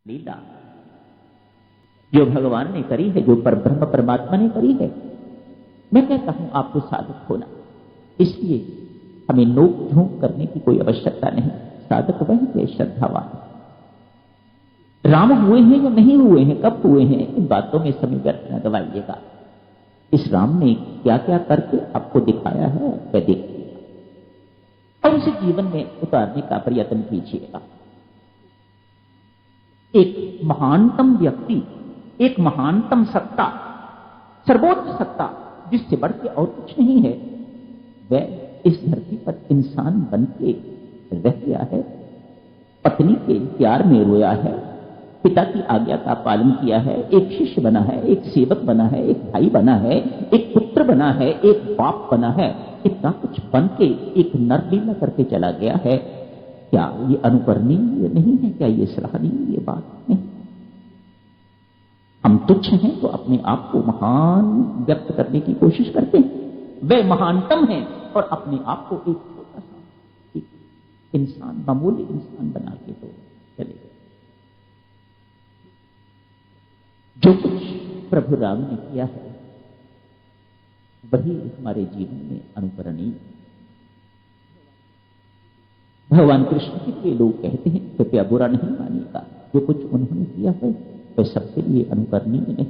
लीला जो भगवान ने करी है, जो परब्रह्म परमात्मा ने करी है, मैं कहता हूं आपको साधक होना। इसलिए हमें नोक झोंक करने की कोई आवश्यकता नहीं। साधक वही है श्रद्धावान। राम हुए हैं या नहीं हुए हैं, कब हुए हैं, इन बातों में समय व्यर्थ न गवाइएगा। इस राम ने क्या क्या करके आपको दिखाया है वह देखिएगा और उसे जीवन में उतारने का प्रयत्न कीजिएगा। एक महानतम व्यक्ति, एक महानतम सत्ता, सर्वोच्च सत्ता जिससे बढ़ के और कुछ नहीं है, वह इस धरती पर इंसान बन के रह गया है। पत्नी के प्यार में रोया है, पिता की आज्ञा का पालन किया है, एक शिष्य बना है, एक सेवक बना है, एक भाई बना है, एक पुत्र बना है, एक बाप बना है। इतना कुछ बन के एक नरलीला करके चला गया है। क्या ये अनुकरणीय नहीं है? क्या ये सराहनीय बात नहीं? हम तुच्छ हैं तो अपने आप को महान व्यक्त करने की कोशिश करते हैं। वे महानतम हैं और अपने आप को एक छोटा सा एक इंसान, मामूली इंसान बना के तो चले गए। जो कुछ प्रभु राम ने किया है वही हमारे जीवन में अनुकरणीय। भगवान कृष्ण के लिए लोग कहते हैं, कृपया बुरा नहीं मानिएगा, जो कुछ उन्होंने किया है वह सबके लिए अनुकरणीय नहीं।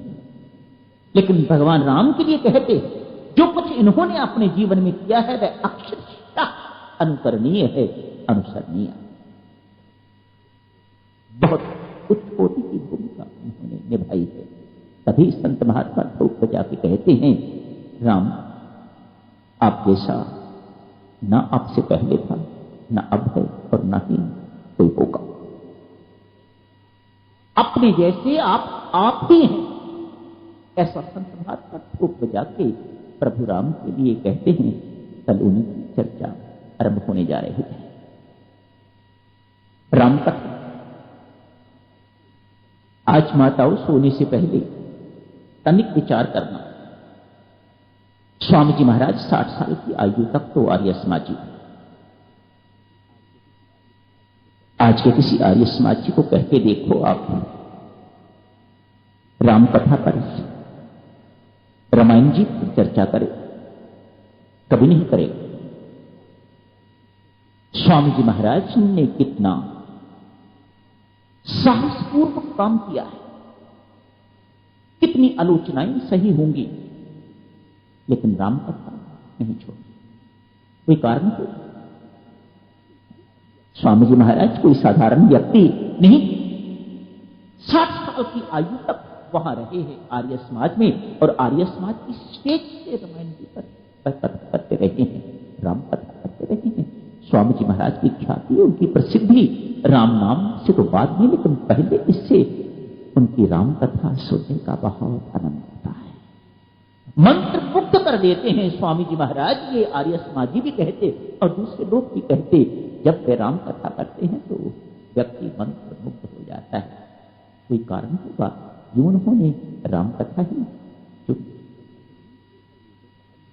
लेकिन भगवान राम के लिए कहते हैं, जो कुछ इन्होंने अपने जीवन में किया है वह अक्षरशः अनुकरणीय है, अनुसरणीय। बहुत उच्च कोटि की भूमिका उन्होंने निभाई है। तभी संत महात्मा ठोक बजा के कहते हैं, राम आप जैसा ना आपसे पहले था, ना अब है और ना ही कोई होगा। अपने जैसे आप ही हैं, ऐसा संत महात्मा ठोक बजा के प्रभु राम के लिए कहते हैं। कल उन्हीं की चर्चा आरंभ होने जा रही है। राम कथा। आज माताओं सोने से पहले तनिक विचार करना। स्वामी जी महाराज 60 साल की आयु तक तो आर्य समाजी। आज के किसी आर्य समाजी को कह के देखो आप राम कथा पर, रामायण जी पर चर्चा करें, कभी नहीं करेगा। स्वामी जी महाराज ने कितना साहसपूर्वक काम किया है, कितनी आलोचनाएं सही होंगी, लेकिन राम कथा नहीं छोड़ी। कोई कारण हो? स्वामी जी महाराज कोई साधारण व्यक्ति नहीं, 60 साल की आयु तक वहां रहे हैं आर्य समाज में और आर्य समाज की स्टेज से रामायण जी पर करते रहे हैं, राम कथा करते रहे हैं। स्वामी जी महाराज की ख्याति, उनकी प्रसिद्धि राम नाम से तो बाद में, लेकिन पहले इससे उनकी राम कथा सुनने का बहुत आनंद आता है। मंत्र मुग्ध कर देते हैं स्वामी जी महाराज। ये आर्य समाजी भी कहते और दूसरे लोग भी कहते, जब वे राम कथा करते हैं तो व्यक्ति मंत्र मुग्ध हो जाता है। कोई कारण होगा क्यों उन्होंने राम कथा ही चुनी?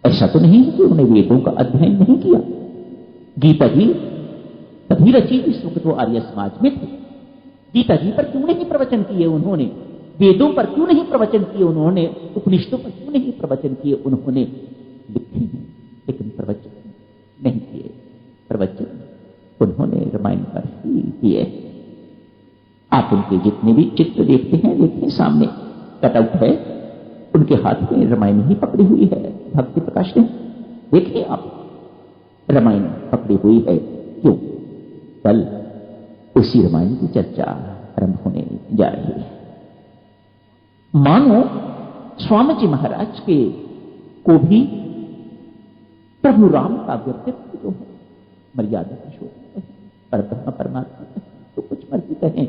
ऐसा तो नहीं है कि उन्होंने वेदों का अध्ययन नहीं किया। गीता जी तभी रची इस वक्त वो आर्य समाज में थे। गीता जी पर क्यों नहीं प्रवचन किए उन्होंने? वेदों पर क्यों नहीं प्रवचन किए उन्होंने? उपनिषदों पर क्यों नहीं प्रवचन किए उन्होंने? लिखे हैं लेकिन प्रवचन नहीं किए। प्रवचन उन्होंने रामायण पर ही किए। आप उनके जितने भी चित्र देखते हैं सामने कटआउट है, उनके हाथ में रामायण ही पकड़ी हुई है। भक्ति प्रकाश ने देखिए आप, रामायण पकड़ी हुई है। क्यों? कल उसी रामायण की चर्चा आरंभ होने जा रही है। मानो स्वामी जी महाराज के को भी प्रभु राम का व्यक्तित्व जो है मर्यादा पुरुषोत्तम है, परब्रह्म परमात्मा है, तो कुछ मर्जी कहें।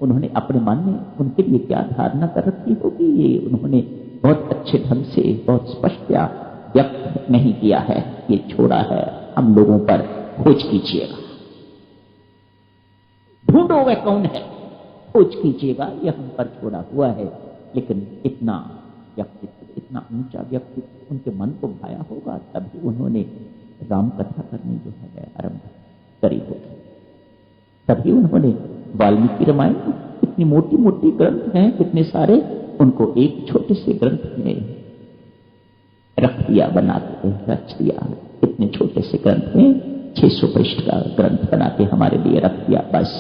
उन्होंने अपने मन में उनके लिए क्या धारणा कर रखी होगी, ये उन्होंने बहुत अच्छे ढंग से, बहुत स्पष्ट व्यक्त नहीं किया है। ये छोड़ा है हम लोगों पर, खोज कीजिएगा, ढूंढो वह कौन है, खोज कीजिएगा, ये हम पर छोड़ा हुआ है। लेकिन इतना व्यक्तित्व, इतना ऊंचा व्यक्तित्व उनके मन को भाया होगा, तभी उन्होंने राम कथा करनी जो है आरंभ करी होगी। तभी उन्होंने वाल्मीकि रामायण इतनी मोटी मोटी ग्रंथ हैं, कितने सारे, उनको एक छोटे से ग्रंथ में रख दिया, बना के रच दिया। इतने छोटे से ग्रंथ में 600 पृष्ठ का ग्रंथ बना के हमारे लिए रख दिया। बस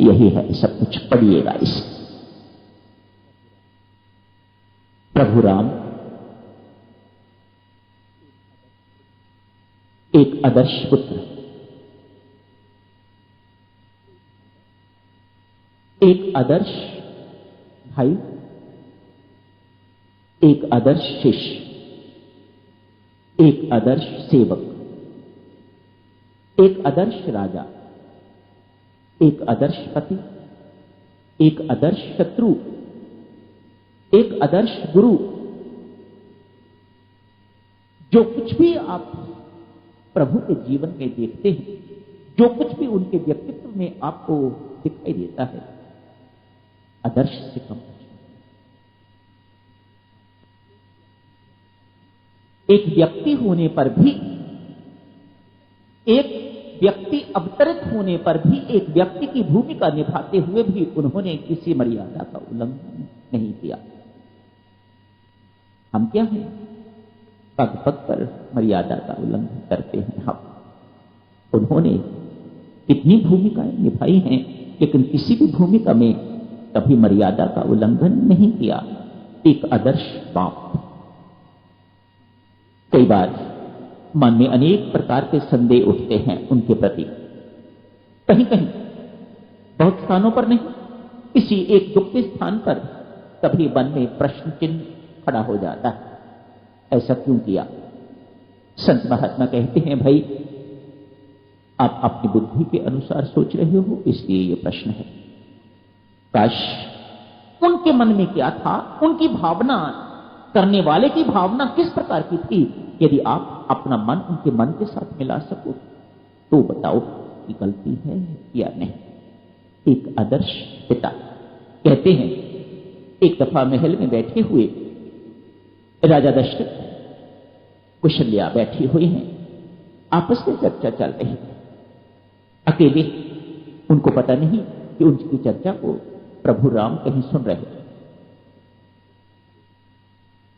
यही है सब कुछ, पढ़िएगा इसे। प्रभु राम एक आदर्श पुत्र, एक आदर्श भाई, एक आदर्श शिष्य, एक आदर्श सेवक, एक आदर्श राजा, एक आदर्श पति, एक आदर्श शत्रु, एक आदर्श गुरु। जो कुछ भी आप प्रभु के जीवन में देखते हैं, जो कुछ भी उनके व्यक्तित्व में आपको दिखाई देता है, आदर्श से कम। एक व्यक्ति होने पर भी, एक व्यक्ति अवतरित होने पर भी, एक व्यक्ति की भूमिका निभाते हुए भी उन्होंने किसी मर्यादा का उल्लंघन नहीं किया। हम क्या हैं? पग पग पर मर्यादा का उल्लंघन करते हैं हम। उन्होंने कितनी भूमिकाएं निभाई हैं, लेकिन किसी भी भूमिका में कभी मर्यादा का उल्लंघन नहीं किया। एक आदर्श बाप। कई बार मन में अनेक प्रकार के संदेह उठते हैं उनके प्रति, कहीं कहीं, बहुत स्थानों पर नहीं, किसी एक दुख के स्थान पर कभी मन में प्रश्न चिन्ह खड़ा हो जाता है, ऐसा क्यों किया? संत महात्मा कहते हैं, भाई आप अपनी बुद्धि के अनुसार सोच रहे हो, इसलिए यह प्रश्न है। काश उनके मन में क्या था, उनकी भावना, करने वाले की भावना किस प्रकार की थी, यदि आप अपना मन उनके मन के साथ मिला सको तो बताओ कि गलती है या नहीं। एक आदर्श पिता। कहते हैं एक दफा महल में बैठे हुए राजा दशरथ, कुशल्या बैठी हुई हैं, आपस में चर्चा चल रही है। अकेले, उनको पता नहीं कि उनकी चर्चा को प्रभु राम कहीं सुन रहे हैं।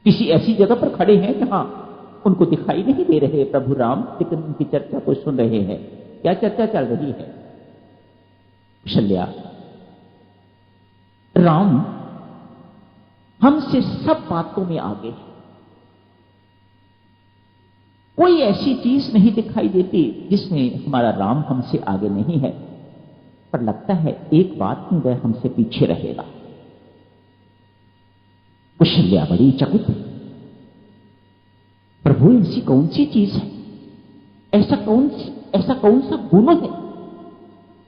किसी ऐसी जगह पर खड़े हैं जहां उनको दिखाई नहीं दे रहे प्रभु राम, लेकिन उनकी चर्चा को सुन रहे हैं। क्या चर्चा चल रही है? कुशल्या, राम हमसे सब बातों में आगे है, कोई ऐसी चीज नहीं दिखाई देती जिसमें हमारा राम हमसे आगे नहीं है, पर लगता है एक बात में वह हमसे पीछे रहेगा। कुशल्या बड़ी चकित, प्रभु ऐसी कौन सी चीज है, ऐसा कौन सा गुण है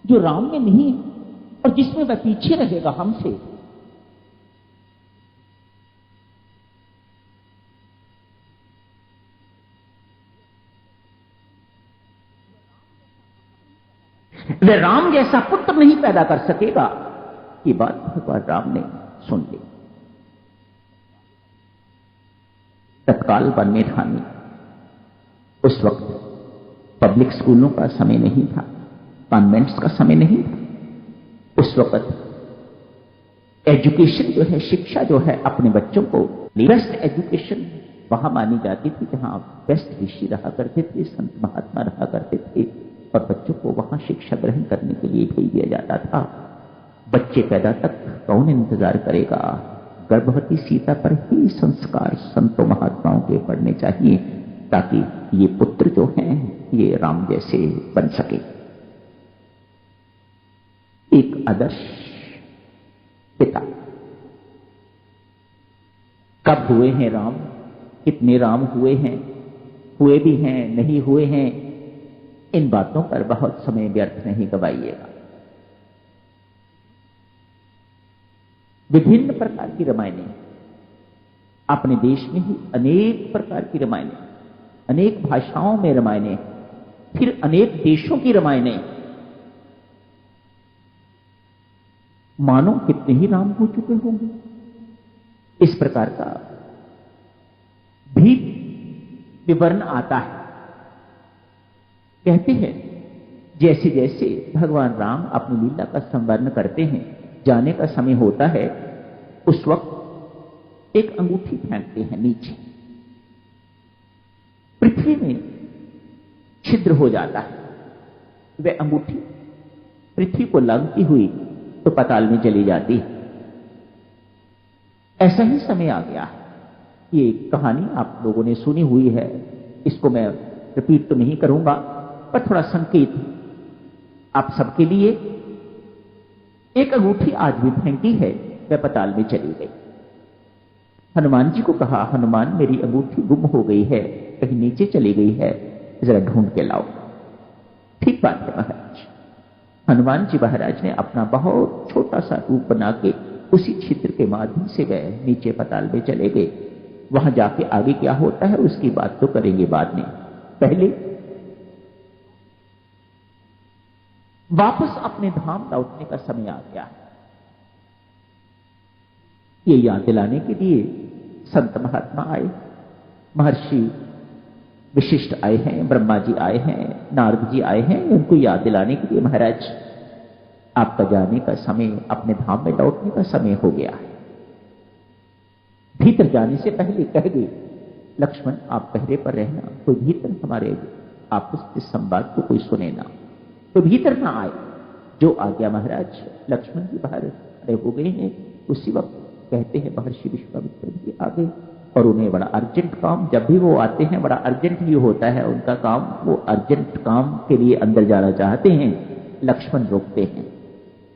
जो राम में नहीं है और जिसमें वह पीछे रहेगा हमसे? वह राम जैसा पुत्र नहीं पैदा कर सकेगा। ये बात भगवान राम ने सुन ली। तत्काल वन में ठानी। उस वक्त पब्लिक स्कूलों का समय नहीं था, कॉन्वेंट्स का समय नहीं था। उस वक्त एजुकेशन जो है, शिक्षा जो है, अपने बच्चों को बेस्ट एजुकेशन वहां मानी जाती थी जहां बेस्ट ऋषि रहा करते थे, संत महात्मा रहा करते थे, और बच्चों को वहां शिक्षा ग्रहण करने के लिए भेज दिया जाता था। बच्चे पैदा तक कौन इंतजार करेगा? गर्भवती सीता पर ही संस्कार संतों महात्माओं के पड़ने चाहिए, ताकि ये पुत्र जो हैं ये राम जैसे बन सके। एक आदर्श पिता। कब हुए हैं राम, कितने राम हुए हैं, हुए भी हैं, नहीं हुए हैं, इन बातों पर बहुत समय व्यर्थ नहीं गवाइएगा। विभिन्न प्रकार की रामायणें, अपने देश में ही अनेक प्रकार की रामायणें, अनेक भाषाओं में रामायणें, फिर अनेक देशों की रामायणें। मानो कितने ही राम हो चुके होंगे। इस प्रकार का भी विवरण आता है। कहते हैं जैसे जैसे भगवान राम अपनी लीला का संवर्ण करते हैं, जाने का समय होता है, उस वक्त एक अंगूठी फेंकते हैं नीचे। पृथ्वी में छिद्र हो जाता है। वह अंगूठी पृथ्वी को लगती हुई तो पाताल में चली जाती है। ऐसा ही समय आ गया है। ये कहानी आप लोगों ने सुनी हुई है, इसको मैं रिपीट तो नहीं करूंगा, पर थोड़ा संकेत आप सबके लिए। एक अंगूठी आज भी फेंकी है, वह पाताल में चली गई। हनुमान जी को कहा, हनुमान मेरी अंगूठी गुम हो गई है, कहीं नीचे चली गई है, जरा ढूंढ के लाओ। ठीक बात है महाराज। हनुमान जी महाराज ने अपना बहुत छोटा सा रूप बना के उसी छिद्र के माध्यम से वह नीचे पाताल में चले गए। वहां जाके आगे क्या होता है उसकी बात तो करेंगे बाद में। पहले वापस अपने धाम लौटने का समय आ गया। ये याद दिलाने के लिए संत महात्मा आए, महर्षि विशिष्ट आए हैं, ब्रह्मा जी आए हैं, नारद जी आए हैं, उनको याद दिलाने के लिए महाराज आपका जाने का समय, अपने धाम में लौटने का समय हो गया है। भीतर जाने से पहले कह गए, लक्ष्मण आप पहरे पर रहना, कोई भीतर हमारे आपस के संवाद को कोई सुने ना, तो भीतर ना आए। जो आ गया महाराज, लक्ष्मण जी बाहर खड़े हो गए हैं। उसी वक्त कहते हैं महर्षि विश्वामित्र जी आ गए, और उन्हें बड़ा अर्जेंट काम, जब भी वो आते हैं बड़ा अर्जेंट ही होता है उनका काम। वो अर्जेंट काम के लिए अंदर जाना चाहते हैं, लक्ष्मण रोकते हैं,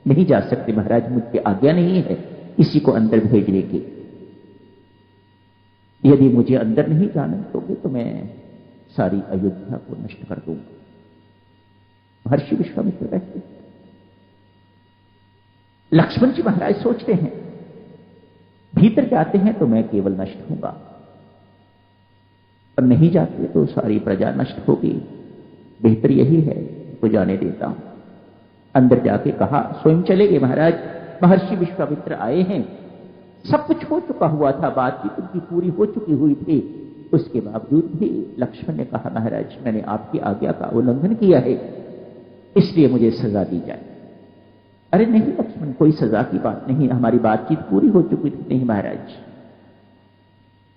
नहीं जा सकते महाराज, मुझे आज्ञा नहीं है किसी को अंदर भेजने की। यदि मुझे अंदर नहीं जाने दोगे तो मैं सारी अयोध्या को नष्ट कर दूंगा। महर्षि विश्वामित्र कहते, लक्ष्मण जी महाराज सोचते हैं भीतर जाते हैं तो मैं केवल नष्ट होऊंगा, और नहीं जाते तो सारी प्रजा नष्ट होगी। बेहतर यही है तो जाने देता हूं। अंदर जाके कहा, स्वयं चले गए महाराज। महर्षि विश्वामित्र आए हैं, सब कुछ हो चुका हुआ था, बातचीत उनकी पूरी हो चुकी हुई थी। उसके बावजूद भी लक्ष्मण ने कहा, महाराज मैंने आपकी आज्ञा का उल्लंघन किया है, इसलिए मुझे सजा दी जाए। अरे नहीं लक्ष्मण, कोई सजा की बात नहीं, हमारी बातचीत पूरी हो चुकी थी। नहीं महाराज,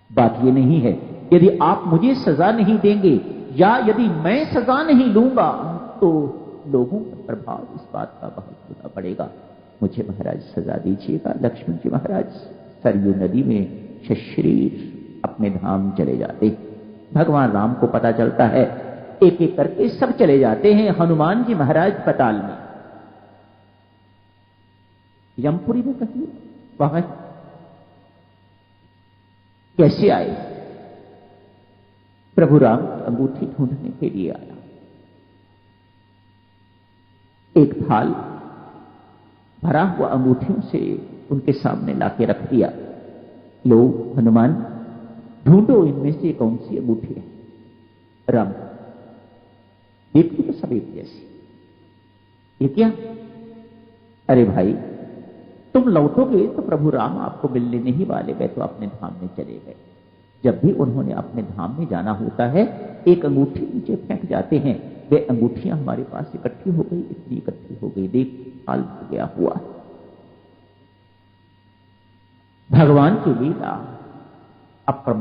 बात ये नहीं है, यदि आप मुझे सजा नहीं देंगे या यदि मैं सजा नहीं लूंगा तो लोगों पर प्रभाव इस बात का बहुत बुरा पड़ेगा। मुझे महाराज सजा दीजिएगा। लक्ष्मण जी महाराज सरयू नदी में सशरीर अपने धाम चले जाते। भगवान राम को पता चलता है, एक एक करके सब चले जाते हैं। हनुमान जी महाराज पाताल में, यमपुरी में कहीं वहां कैसे आए? प्रभु राम अंगूठी ढूंढने के लिए आया। एक थाल भरा हुआ अंगूठियों से उनके सामने लाके रख दिया। लो हनुमान, ढूंढो इनमें से कौन सी अंगूठी है। राम देखती तो सब एक जैसी, ये क्या? अरे भाई तुम लौटोगे तो प्रभु राम आपको मिलने नहीं वाले, वे तो अपने धाम में चले गए। जब भी उन्होंने अपने धाम में जाना होता है, एक अंगूठी नीचे फेंक जाते हैं। वे अंगूठियां हमारे पास इकट्ठी हो गई, इतनी इकट्ठी हो गई, देख हाल हो गया हुआ। भगवान की लीला अब